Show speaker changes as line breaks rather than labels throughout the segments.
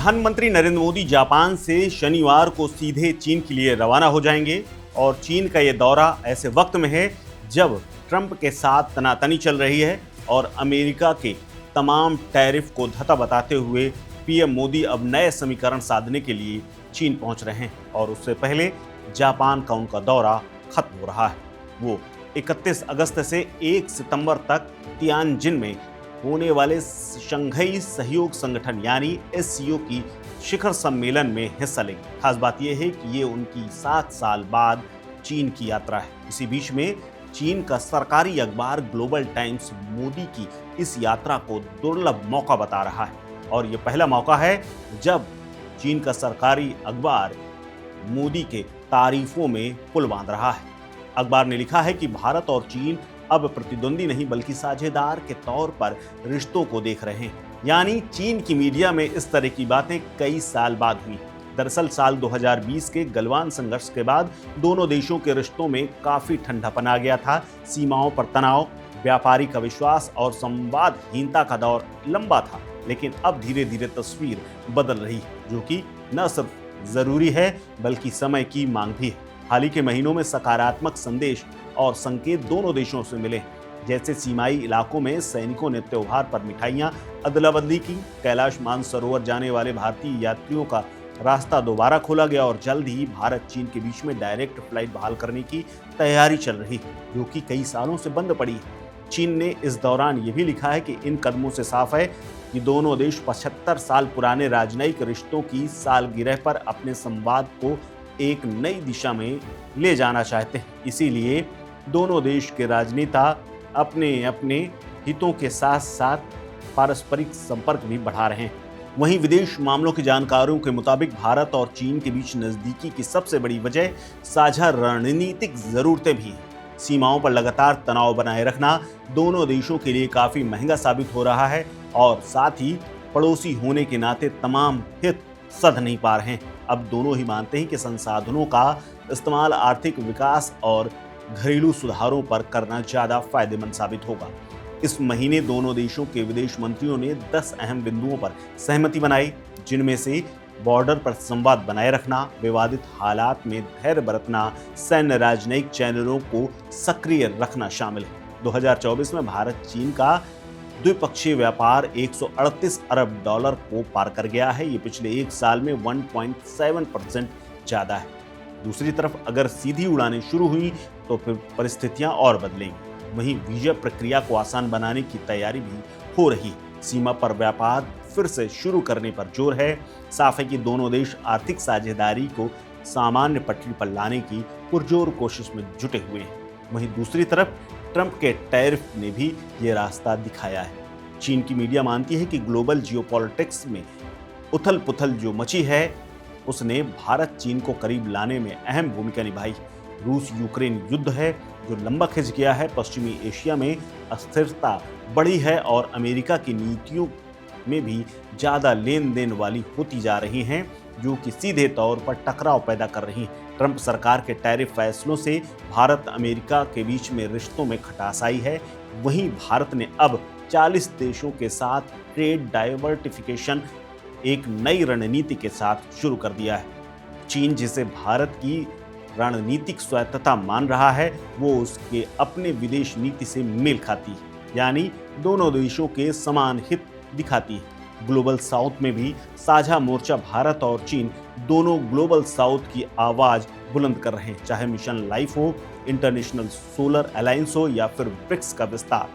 प्रधानमंत्री नरेंद्र मोदी जापान से शनिवार को सीधे चीन के लिए रवाना हो जाएंगे और चीन का ये दौरा ऐसे वक्त में है जब ट्रंप के साथ तनातनी चल रही है और अमेरिका के तमाम टैरिफ को धता बताते हुए पीएम मोदी अब नए समीकरण साधने के लिए चीन पहुंच रहे हैं और उससे पहले जापान का उनका दौरा खत्म हो रहा है। वो 31 अगस्त से 1 सितंबर तक तियानजिन में होने वाले शंघाई सहयोग संगठन यानी एससीओ की शिखर सम्मेलन में हिस्सा लेंगे। खास बात यह है कि ये उनकी 7 साल बाद चीन की यात्रा है। इसी बीच में चीन का सरकारी अखबार ग्लोबल टाइम्स मोदी की इस यात्रा को दुर्लभ मौका बता रहा है और ये पहला मौका है जब चीन का सरकारी अखबार मोदी के तारीफों में पुल बांध रहा है। अखबार ने लिखा है कि भारत और चीन अब प्रतिद्वंदी नहीं बल्कि साझेदार के तौर पर रिश्तों को देख रहे हैं। यानी चीन की मीडिया में इस तरह की बातें कई साल बाद हुई। दरअसल साल 2020 के गलवान संघर्ष के बाद दोनों देशों के रिश्तों में काफी ठंडापन आ गया था। सीमाओं पर तनाव, व्यापारिक अविश्वास और संवादहीनता का दौर लंबा था, लेकिन अब धीरे धीरे तस्वीर बदल रही है, जो कि न सिर्फ जरूरी है बल्कि समय की मांग भी है। हाल ही के महीनों में सकारात्मक संदेश और संकेत दोनों देशों से मिले, जैसे सीमाई इलाकों में सैनिकों ने त्योहार पर मिठाइयां अदला बदली की, कैलाश मानसरोवर जाने वाले भारतीय यात्रियों का रास्ता दोबारा खोला गया और जल्द ही भारत चीन के बीच में डायरेक्ट फ्लाइट बहाल करने की तैयारी चल रही है, जो कि कई सालों से बंद पड़ी है। चीन ने इस दौरान ये भी लिखा है कि इन कदमों से साफ है कि दोनों देश 75 साल पुराने राजनयिक रिश्तों की सालगिरह पर अपने संवाद को एक नई दिशा में ले जाना चाहते हैं। इसीलिए दोनों देश के राजनेता अपने अपने हितों के साथ साथ पारस्परिक संपर्क भी बढ़ा रहे हैं। वहीं विदेश मामलों के जानकारों के मुताबिक भारत और चीन के बीच नजदीकी की सबसे बड़ी वजह साझा रणनीतिक जरूरतें भी हैं। सीमाओं पर लगातार तनाव बनाए रखना दोनों देशों के लिए काफी महंगा साबित हो रहा है और साथ ही पड़ोसी होने के नाते तमाम हित सध नहीं पा रहे हैं। अब दोनों ही मानते हैं कि संसाधनों का इस्तेमाल आर्थिक विकास और घरेलू सुधारों पर करना ज्यादा फायदेमंद साबित होगा। इस महीने दोनों देशों के विदेश मंत्रियों ने 10 अहम बिंदुओं पर सहमति बनाई, जिनमें से बॉर्डर पर संवाद बनाए रखना, विवादित हालात में धैर्य बरतना, सैन्य राजनयिक चैनलों को सक्रिय रखना शामिल है। 2024 में भारत चीन का द्विपक्षीय व्यापार 138 अरब डॉलर को पार कर गया है। ये पिछले एक साल में 1.7% ज्यादा है। दूसरी तरफ अगर सीधी उड़ानें शुरू हुई तो फिर परिस्थितियां और बदलेंगी। वहीं वीजा प्रक्रिया को आसान बनाने की तैयारी भी हो रही है। सीमा पर व्यापार फिर से शुरू करने पर जोर है। साफ है कि दोनों देश आर्थिक साझेदारी को सामान्य पटरी पर लाने की पुरजोर कोशिश में जुटे हुए हैं। वहीं दूसरी तरफ ट्रंप के टैरिफ ने भी ये रास्ता दिखाया है। चीन की मीडिया मानती है कि ग्लोबल जियोपॉलिटिक्स में उथल पुथल जो मची है उसने भारत चीन को करीब लाने में अहम भूमिका निभाई। रूस यूक्रेन युद्ध है जो लंबा खिंच गया है। पश्चिमी एशिया में अस्थिरता बढ़ी है और अमेरिका की नीतियों में भी ज़्यादा लेन देन वाली होती जा रही हैं, जो कि सीधे तौर पर टकराव पैदा कर रही हैं। ट्रंप सरकार के टैरिफ फैसलों से भारत अमेरिका के बीच में रिश्तों में खटास आई है। वहीं भारत ने अब 40 देशों के साथ ट्रेड डाइवर्सिफिकेशन एक नई रणनीति के साथ शुरू कर दिया है। चीन जिसे भारत की रणनीतिक स्वायत्तता मान रहा है वो उसके अपने विदेश नीति से मेल खाती है, यानी दोनों देशों के समान हित दिखाती है। ग्लोबल साउथ में भी साझा मोर्चा भारत और चीन दोनों ग्लोबल साउथ की आवाज बुलंद कर रहे हैं, चाहे मिशन लाइफ हो, इंटरनेशनल सोलर अलायंस हो या फिर ब्रिक्स का विस्तार।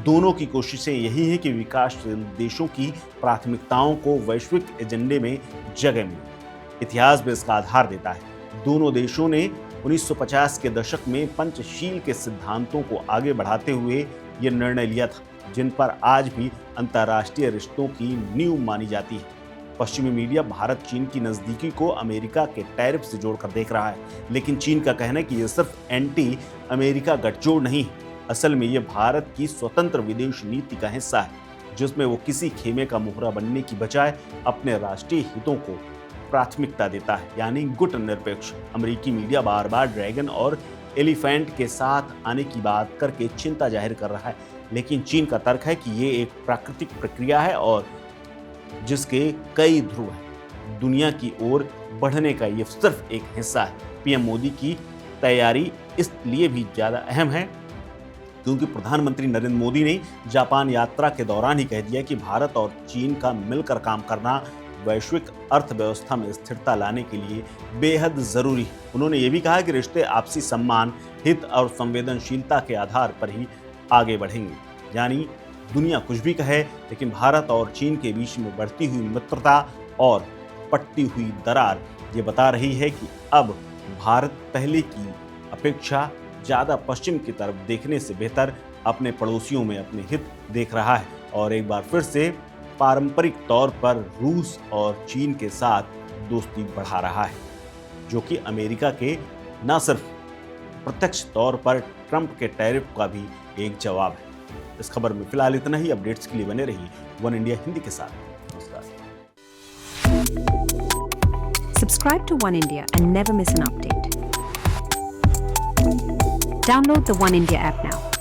दोनों की कोशिशें यही है कि विकासशील देशों की प्राथमिकताओं को वैश्विक एजेंडे में जगह मिले। इतिहास भी इसका आधार देता है। दोनों देशों ने 1950 के दशक में पंचशील के सिद्धांतों को आगे बढ़ाते हुए ये निर्णय लिया था, जिन पर आज भी अंतर्राष्ट्रीय रिश्तों की नींव मानी जाती है। पश्चिमी मीडिया भारत चीन की नजदीकी को अमेरिका के टैरिफ से जोड़कर देख रहा है, लेकिन चीन का कहना है कि यह सिर्फ एंटी अमेरिका गठजोड़ नहीं है। असल में ये भारत की स्वतंत्र विदेश नीति का हिस्सा है, जिसमें वो किसी खेमे का मोहरा बनने की बजाय अपने राष्ट्रीय हितों को प्राथमिकता देता है, यानी गुट निरपेक्ष। अमेरिकी मीडिया बार बार ड्रैगन और एलिफेंट के साथ आने की बात करके चिंता जाहिर कर रहा है, लेकिन चीन का तर्क है कि ये एक प्राकृतिक प्रक्रिया है और जिसके कई ध्रुव हैं। दुनिया की ओर बढ़ने का ये सिर्फ एक हिस्सा है। पीएम मोदी की तैयारी इसलिए भी ज़्यादा अहम है क्योंकि प्रधानमंत्री नरेंद्र मोदी ने जापान यात्रा के दौरान ही कह दिया कि भारत और चीन का मिलकर काम करना वैश्विक अर्थव्यवस्था में स्थिरता लाने के लिए बेहद जरूरी है। उन्होंने ये भी कहा कि रिश्ते आपसी सम्मान, हित और संवेदनशीलता के आधार पर ही आगे बढ़ेंगे। यानी दुनिया कुछ भी कहे, लेकिन भारत और चीन के बीच में बढ़ती हुई मित्रता और पटती हुई दरार ये बता रही है कि अब भारत पहले की अपेक्षा ज़्यादा पश्चिम की तरफ देखने से बेहतर अपने पड़ोसियों में अपने हित देख रहा है और एक बार फिर से पारंपरिक तौर पर रूस और चीन के साथ दोस्ती बढ़ा रहा है, जो कि अमेरिका के न सिर्फ प्रत्यक्ष तौर पर ट्रंप के टैरिफ का भी एक जवाब है। इस खबर में फिलहाल इतना ही। अपडेट्स के लिए बने रहिए वन इंडिया हिंदी के साथ। नमस्कार।
Subscribe to One India and never miss an update. Download the One India app now.